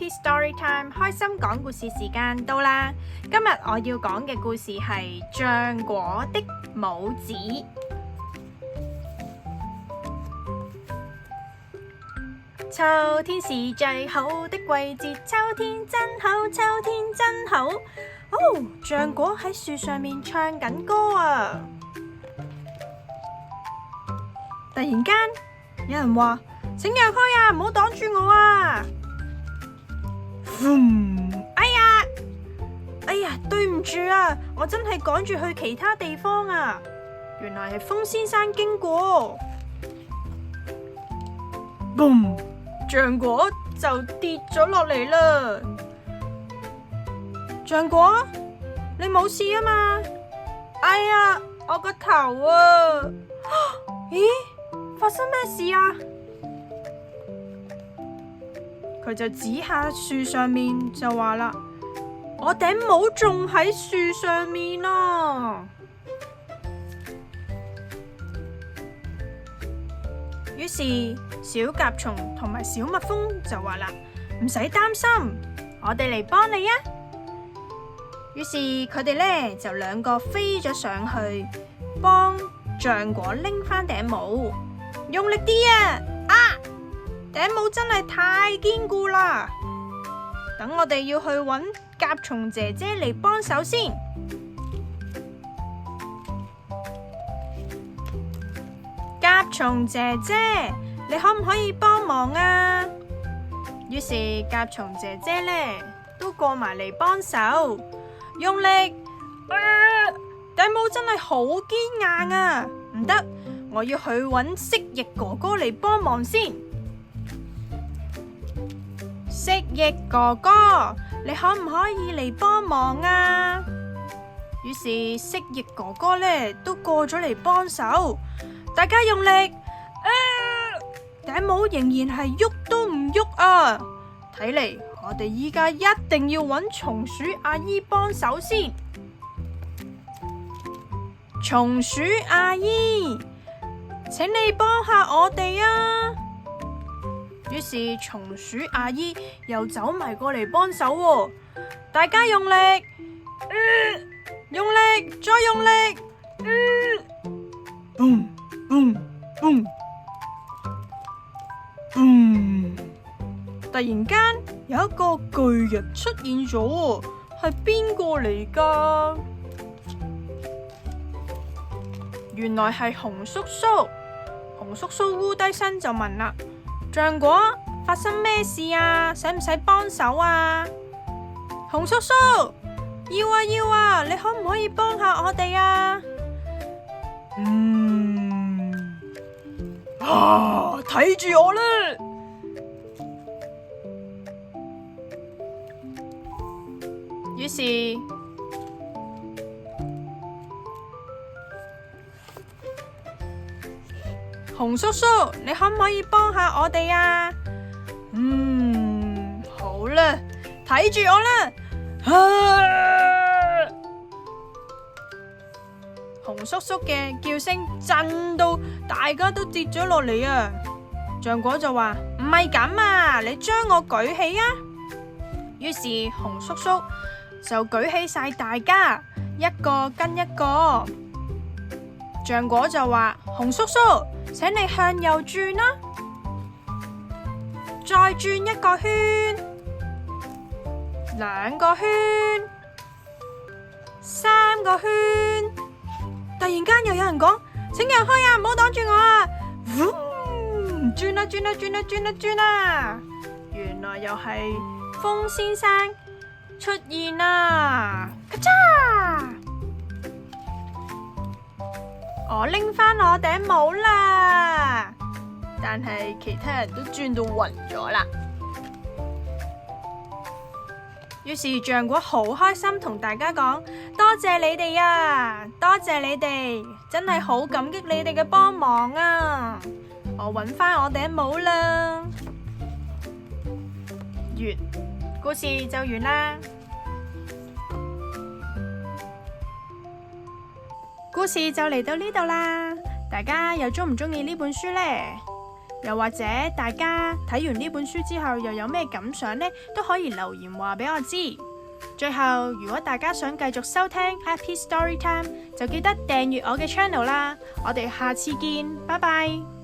Happy Story Time， 開心講故事時間到啦！今日我要講嘅故事係橡果的帽子。秋天是最好的季節，秋天真好，秋天真好。哦，橡果喺樹上面唱緊歌啊！突然間，有人話：請讓開啊，唔好擋住我啊！哎呀，對唔住啊，我真係趕住去其他地方啊！原來係風先生經過，boom， 橡果就跌咗落嚟啦。橡果，你冇事啊嘛？哎呀，我個頭啊！咦，發生咩事啊？佢就指下樹上面就話啦：我頂帽仲喺樹上面啊！於是小甲蟲同埋小蜜蜂就話啦：唔使擔心，我哋嚟幫你啊！於是佢哋呢就兩個飛咗上去，幫橡果拎返頂帽，用力啲啊！頂帽真係太堅固啦！等我哋要去揾甲蟲姐姐嚟幫手先。甲蟲姐姐，你可唔可以幫忙啊？於是甲蟲姐姐呢都過埋嚟幫手，用力。頂帽真係好堅硬啊！唔得，我要去揾蜥蜴哥哥嚟幫忙先。蜥蜴哥哥，你可唔可以嚟幫忙啊？於是蜥蜴哥哥呢都過咗嚟幫手，大家用力，頂帽仍然係喐都唔喐啊！睇嚟我哋依家一定要揾松鼠阿姨幫手先。松鼠阿姨，請你幫下我哋啊！於是松鼠阿姨又走埋過嚟幫手喎，大家用力，用力，再用力，boom boom boom boom！ 突然間有一個巨人出現咗喎，係邊個嚟㗎？原來係熊叔叔。熊叔叔烏低身就問啦：橡果，發生咩事啊？使唔使幫手啊？熊叔叔，要啊，你可唔可以幫下我哋啊？睇住我啦！於是熊叔叔，你可唔可以幫下我哋啊？好啦，睇住我啦！熊叔叔嘅叫聲震到大家都跌咗落嚟啊！橡果就話：唔係咁啊，你將我舉起啊！於是熊叔叔就舉起晒大家，一個跟一個。橡果就話：熊叔叔，請你向右轉啦，再轉一個圈，兩個圈，三個圈。突然間又有人講：請讓開啊，唔好擋住我啊！轉啦轉啦轉啦轉啦轉啦！原來又係風先生出現啦！咔嚓！我拎返我頂帽啦，但係其他人都轉到暈咗啦。於是橡果好開心同大家講：多謝你哋啊，多謝你哋，真係好感激你哋嘅幫忙啊！我搵返我頂帽啦。完，故事就完啦。故事就嚟到呢度啦，大家又鍾唔鍾意呢本書呢？又或者大家睇完呢本書之後又有咩感想呢？都可以留言話俾我知。最後，如果大家想繼續收聽 Happy Story Time，就記得訂閱我嘅 channel 啦。我哋下次見，拜拜。